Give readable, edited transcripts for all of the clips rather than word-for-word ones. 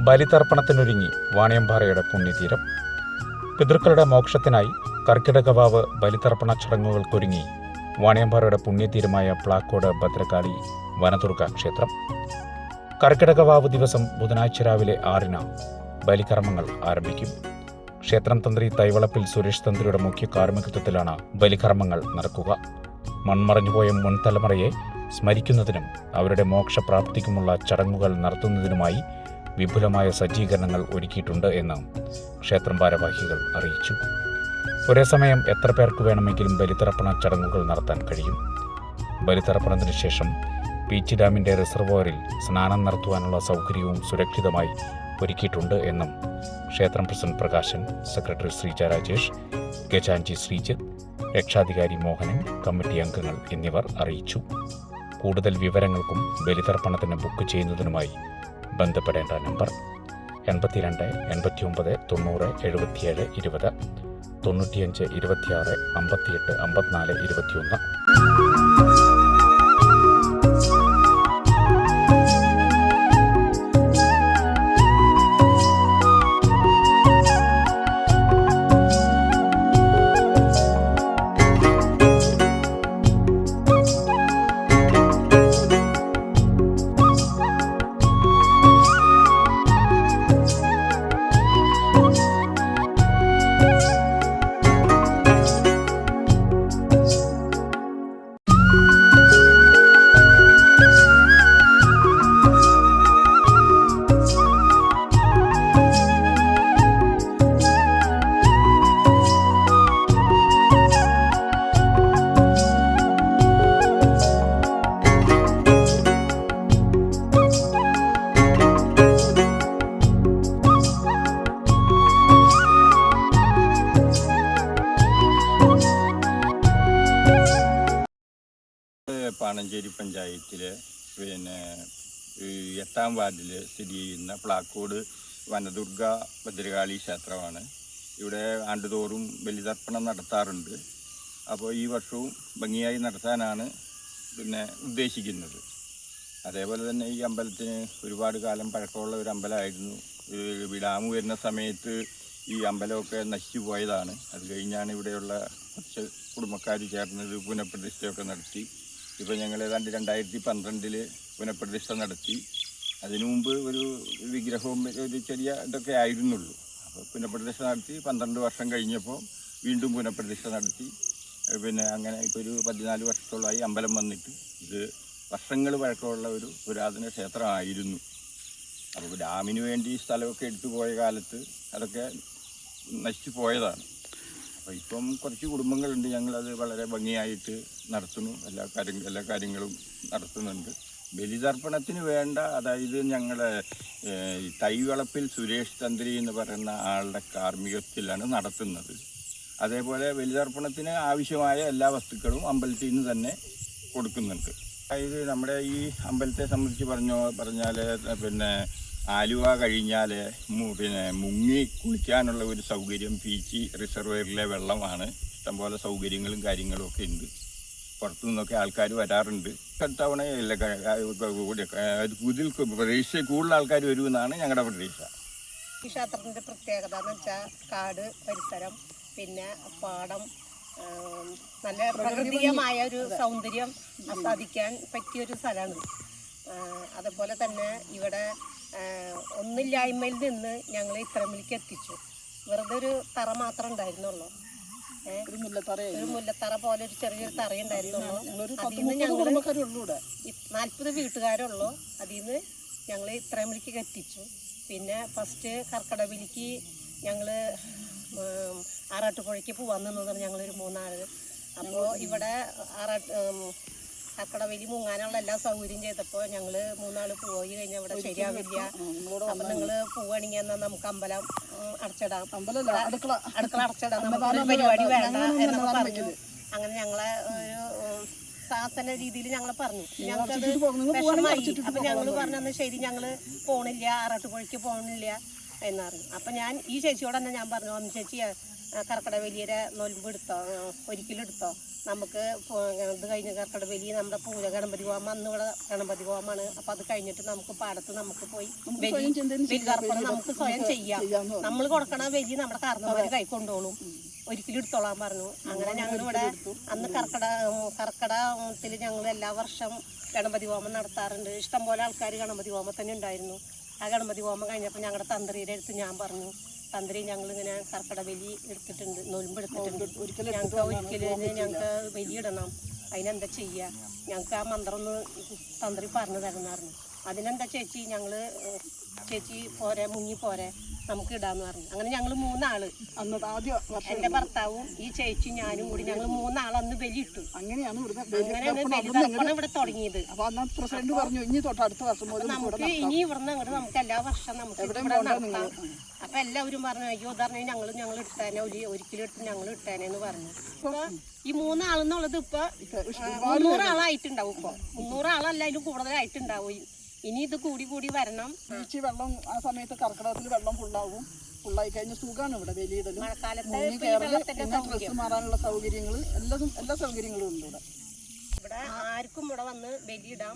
ബലിതർപ്പണത്തിനൊരുങ്ങി വാണിയമ്പാറയുടെ പുണ്യതീരം. പിതൃക്കളുടെ മോക്ഷത്തിനായി കർക്കിടകവാവ് ബലിതർപ്പണ ചടങ്ങുകൾക്കൊരുങ്ങി വാണിയമ്പാറയുടെ പുണ്യതീരമായ പ്ലാക്കോട് ഭദ്രകാളി വനദുർഗ ക്ഷേത്രം. കർക്കിടകവാവ് ദിവസം ബുധനാഴ്ച രാവിലെ 6-ന് ബലികർമ്മങ്ങൾ ആരംഭിക്കും. ക്ഷേത്രം തന്ത്രി തൈവളപ്പിൽ സുരേഷ് തന്ത്രിയുടെ മുഖ്യ കാർമ്മികത്വത്തിലാണ് ബലികർമ്മങ്ങൾ നടക്കുക. മൺമറഞ്ഞുപോയ മുൻ തലമുറയെ സ്മരിക്കുന്നതിനും അവരുടെ മോക്ഷപ്രാപ്തിക്കുമുള്ള ചടങ്ങുകൾ നടത്തുന്നതിനുമായി വിപുലമായ സജ്ജീകരണങ്ങൾ ഒരുക്കിയിട്ടുണ്ട് എന്ന് ക്ഷേത്രം ഭാരവാഹികൾ അറിയിച്ചു. ഒരേ സമയം എത്ര പേർക്ക് വേണമെങ്കിലും ബലിതർപ്പണ ചടങ്ങുകൾ നടത്താൻ കഴിയും. ബലിതർപ്പണത്തിന് ശേഷം പീച്ചി ഡാമിൻ്റെ റിസർവോയറിൽ സ്നാനം നടത്തുവാനുള്ള സൗകര്യവും സുരക്ഷിതമായി ഒരുക്കിയിട്ടുണ്ട് എന്നും ക്ഷേത്രം പ്രസിഡന്റ് പ്രകാശൻ, സെക്രട്ടറി ശ്രീജ രാജേഷ്, ഗജാൻജി ശ്രീജിത്ത്, രക്ഷാധികാരി മോഹനൻ, കമ്മിറ്റി അംഗങ്ങൾ എന്നിവർ അറിയിച്ചു. കൂടുതൽ വിവരങ്ങൾക്കും ബലിതർപ്പണത്തിന് ബുക്ക് ചെയ്യുന്നതിനുമായി ബന്ധപ്പെടേണ്ട നമ്പർ 82 89 90 77 20 95 26 58 54 21. പാണഞ്ചേരി പഞ്ചായത്തിലെ 8-ാം വാർഡിൽ സ്ഥിതി ചെയ്യുന്ന പ്ലാക്കോട് വനദുർഗ ഭദ്രകാളി ക്ഷേത്രമാണ്. ഇവിടെ ആണ്ടുതോറും ബലിതർപ്പണം നടത്താറുണ്ട്. അപ്പോൾ ഈ വർഷവും ഭംഗിയായി നടത്താനാണ് ഉദ്ദേശിക്കുന്നത്. അതേപോലെ തന്നെ ഈ അമ്പലത്തിന് ഒരുപാട് കാലം പഴക്കമുള്ള ഒരു അമ്പലമായിരുന്നു. ഡാം വരുന്ന സമയത്ത് ഈ അമ്പലമൊക്കെ നശിച്ചു പോയതാണ്. അത് കഴിഞ്ഞാണ് ഇവിടെയുള്ള കുറച്ച് കുടുംബക്കാർ ചേർന്നത് പുനഃപ്രതിഷ്ഠയൊക്കെ നടത്തി. ഇപ്പോൾ ഞങ്ങൾ ഏതാണ്ട് 2012 പുനഃപ്രതിഷ്ഠ നടത്തി. അതിനു മുമ്പ് ഒരു വിഗ്രഹവും ഒരു ചെറിയ ഇതൊക്കെ ആയിരുന്നുള്ളൂ. അപ്പോൾ പുനഃപ്രതിഷ്ഠ നടത്തി 12 വർഷം കഴിഞ്ഞപ്പോൾ വീണ്ടും പുനഃപ്രതിഷ്ഠ നടത്തി. അങ്ങനെ ഇപ്പോൾ ഒരു 14 വർഷത്തോളമായി അമ്പലം വന്നിട്ട്. ഇത് വർഷങ്ങൾ പഴക്കമുള്ള ഒരു പുരാതന ക്ഷേത്രമായിരുന്നു. അപ്പോൾ ഡാമിന് വേണ്ടി സ്ഥലമൊക്കെ എടുത്തു പോയ കാലത്ത് അതൊക്കെ നശിച്ചു പോയതാണ്. അപ്പോൾ ഇപ്പം കുറച്ച് കുടുംബങ്ങളുണ്ട്. ഞങ്ങളത് വളരെ ഭംഗിയായിട്ട് നടത്തുന്നു. എല്ലാ കാര്യങ്ങളും നടത്തുന്നുണ്ട്. ബലിതർപ്പണത്തിന് വേണ്ട, അതായത് ഞങ്ങളെ തൈവളപ്പിൽ സുരേഷ് തന്ത്രി എന്ന് പറയുന്ന ആളുടെ കാർമ്മികത്തിലാണ് നടത്തുന്നത്. അതേപോലെ ബലിതർപ്പണത്തിന് ആവശ്യമായ എല്ലാ വസ്തുക്കളും അമ്പലത്തിൽ നിന്ന് തന്നെ കൊടുക്കുന്നുണ്ട്. അതായത് നമ്മുടെ ഈ അമ്പലത്തെ സംബന്ധിച്ച് പറഞ്ഞാൽ ആലുവ കഴിഞ്ഞാൽ മുങ്ങി കുളിക്കാനുള്ള ഒരു സൗകര്യം പീച്ചി റിസർവോയറിലെ വെള്ളമാണ്. ഇഷ്ടംപോലെ സൗകര്യങ്ങളും കാര്യങ്ങളും ഒക്കെ ഉണ്ട്. പുറത്തു നിന്നൊക്കെ ആൾക്കാർ വരാറുണ്ട്. തവണയല്ല ഇതിൽ പ്രതീക്ഷ കൂടുതൽ ആൾക്കാർ വരുമെന്നാണ് ഞങ്ങളുടെ പ്രതീക്ഷ. ഈ ക്ഷേത്രത്തിൻ്റെ പ്രത്യേകത എന്ന് വെച്ചാൽ കാട് പരിസരം, പിന്നെ പാടം, നല്ല പ്രകൃതിയമായ ഒരു സൗന്ദര്യം ആസ്വാദിക്കാൻ പറ്റിയൊരു സ്ഥലമാണ്. അതുപോലെ തന്നെ ഇവിടെ ഒന്നില്ലായ്മയിൽ നിന്ന് ഞങ്ങൾ ഇത്രമിലേക്ക് എത്തിച്ചു. വെറുതെ ഒരു തറ മാത്രമേ ഉണ്ടായിരുന്നുള്ളൂ. ഒരു മുല്ലത്തറ പോലെ ഒരു ചെറിയൊരു തറയുണ്ടായിരുന്നുള്ളൂ. അതിൽ നിന്ന് ഞങ്ങൾ 40 വീട്ടുകാരുള്ളൂ. അതിൽ നിന്ന് ഞങ്ങൾ ഇത്രമിലേക്ക് എത്തിച്ചു. പിന്നെ ഫസ്റ്റ് കർക്കിടകവിലിക്ക് ഞങ്ങൾ ആറാട്ടുപുഴയ്ക്ക് പോകാൻ നിന്നതാണ് ഞങ്ങളൊരു 3 ആൾ. അപ്പോൾ ഇവിടെ കർക്കിടകവലി മുങ്ങാനുള്ള എല്ലാ സൗകര്യം ചെയ്തപ്പോൾ ഞങ്ങൾ 3 ആൾ പോയി കഴിഞ്ഞാൽ ഇവിടെ ശരിയാവില്ല. അപ്പം നിങ്ങൾ പോവുകയാണെങ്കിൽ എന്നാൽ നമുക്ക് അമ്പലം അടച്ചിടാം, അടുക്കള അടച്ചിടാം, നമുക്കൊരു പരിപാടി വേണ്ട എന്നൊക്കെ പറഞ്ഞു. അങ്ങനെ ഞങ്ങളെ ഒരു ശാസന രീതിയിൽ ഞങ്ങൾ പറഞ്ഞു. ഞങ്ങൾക്കത് വിഷമായി. അപ്പം ഞങ്ങൾ പറഞ്ഞന്ന് ശരി, ഞങ്ങൾ പോണില്ല, ആറാട്ടുപുഴയ്ക്ക് പോണില്ല എന്ന് പറഞ്ഞു. അപ്പം ഞാൻ ഈ ചേച്ചിയോട് തന്നെ ഞാൻ പറഞ്ഞു, ചേച്ചി കർക്കിടകവലിയുടെ നൊൽമ്പ് എടുത്തോ, ഒരിക്കലെടുത്തോ, നമുക്ക് ഇത് കഴിഞ്ഞ് കർക്കിടകവലി നമ്മുടെ പൂജ ഗണപതി ഹോമം, അന്ന് ഇവിടെ ഗണപതി ഹോമമാണ്. അപ്പം അത് കഴിഞ്ഞിട്ട് നമുക്ക് പാടത്ത് നമുക്ക് പോയി ബലിതർപ്പണം നമുക്ക് സ്വയം ചെയ്യാം. നമ്മൾ കൊടുക്കണ ബലി നമ്മുടെ കാരണവർ കൈ കൊണ്ടോളും, ഒരിക്കലും എടുത്തോളാൻ പറഞ്ഞു. അങ്ങനെ ഞങ്ങളിവിടെ അന്ന് കർക്കിടകത്തിൽ ഞങ്ങൾ എല്ലാ വർഷം ഗണപതി ഹോമം നടത്താറുണ്ട്. ഇഷ്ടംപോലെ ആൾക്കാർ ഗണപതി ഹോമം തന്നെ ഉണ്ടായിരുന്നു. ആ ഗണപതി ഹോമം കഴിഞ്ഞപ്പോൾ ഞങ്ങളുടെ തന്ത്രിയുടെ അടുത്ത് ഞാൻ പറഞ്ഞു, തന്ത്രി ഞങ്ങളിങ്ങനെ കർക്കിടകബലി എടുത്തിട്ടുണ്ട്, നൊൽമ്പ് എടുത്തിട്ടുണ്ട്, ഞങ്ങൾക്ക് ഞങ്ങൾക്ക് ബലിയിടണം, അതിനെന്താ ചെയ്യുക, ഞങ്ങൾക്ക് ആ മന്ത്രം ഒന്ന് തന്ത്രി പറഞ്ഞു തരുന്നായിരുന്നു. അതിനെന്താ ചേച്ചി, ചേച്ചി പോരെ, മുങ്ങി പോരെ, നമുക്ക് ഇടാന്ന് പറഞ്ഞു. അങ്ങനെ ഞങ്ങൾ 3 ആള്, എന്റെ ഭർത്താവും ഈ ചേച്ചി ഞാനും കൂടി ഞങ്ങൾ 3 ആൾ അന്ന് ബലിയിട്ടു. അങ്ങനെയാണ് ബലിതർപ്പണം ഇവിടെ തുടങ്ങിയത്. നമുക്ക് ഇനി ഇവിടുന്ന് അങ്ങോട്ട് നമുക്ക് എല്ലാ വർഷം നമുക്ക് ഇവിടെ നടത്താം. അപ്പൊ എല്ലാവരും പറഞ്ഞു, അയ്യോ പറഞ്ഞു ഞങ്ങൾ ഇട്ടേനെ, ഒരിക്കലും എടുത്ത് ഞങ്ങൾ ഇട്ടേനെന്ന് പറഞ്ഞു. ഇപ്പൊ ഈ 3 ആളെന്നുള്ളത് ഇപ്പൊ 300 ആളായിട്ടുണ്ടാവും. ഇപ്പൊ 300 ആളല്ല, അതിലും കൂടുതലായിട്ടുണ്ടാവും. ഇനി ഇത് കൂടി വരണം. വെള്ളം ആ സമയത്ത് കർക്കിടകത്തിൽ വെള്ളം ഫുള്ളായി കഴിഞ്ഞ സുഖമാണ് ഇവിടെ ബലിയിടലും, ഡ്രസ്സ് മാറാനുള്ള സൗകര്യങ്ങൾ, എല്ലാ സൗകര്യങ്ങളും ഉണ്ട് ഇവിടെ. ആർക്കും ഇവിടെ വന്ന് ബലിയിടാം.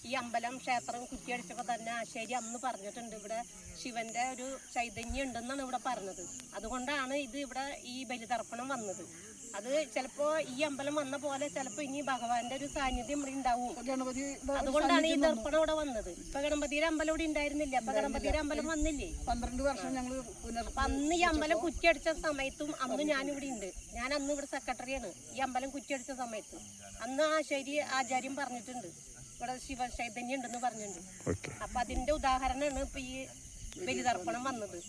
ഈ അമ്പലം ക്ഷേത്രം കുറ്റിയടിച്ചപ്പോൾ തന്നെ ആശേരി അന്ന് പറഞ്ഞിട്ടുണ്ട്, ഇവിടെ ശിവന്റെ ഒരു ചൈതന്യം ഉണ്ടെന്നാണ് ഇവിടെ പറഞ്ഞത്. അതുകൊണ്ടാണ് ഇത് ഇവിടെ ഈ ബലിതർപ്പണം വന്നത്. അത് ചിലപ്പോ ഈ അമ്പലം വന്ന പോലെ ചിലപ്പോ ഇനി ഭഗവാന്റെ ഒരു സാന്നിധ്യം ഇവിടെ ഉണ്ടാവും. അതുകൊണ്ടാണ് ഈ ദർപ്പണം ഇവിടെ വന്നത്. ഇപ്പൊ ഗണപതിയുടെ അമ്പലം ഇവിടെ ഉണ്ടായിരുന്നില്ല, അപ്പൊ ഗണപതിയുടെ അമ്പലം വന്നില്ലേ. 12 വർഷം ഞങ്ങൾ അന്ന് ഈ അമ്പലം കുറ്റിയടിച്ച സമയത്തും അന്ന് ഞാനിവിടെ ഉണ്ട്. ഞാൻ അന്ന് ഇവിടെ സെക്രട്ടറിയാണ്. ഈ അമ്പലം കുറ്റിയടിച്ച സമയത്ത് അന്ന് ആശേരി ആചാര്യം പറഞ്ഞിട്ടുണ്ട്, ഇവിടെ ശിവ ചൈതന്യം ഉണ്ടെന്ന് പറഞ്ഞിട്ടുണ്ട്. അപ്പൊ അതിന്റെ ഉദാഹരണമാണ് ഇപ്പൊ ഈ ബലിതർപ്പണം വന്നത്.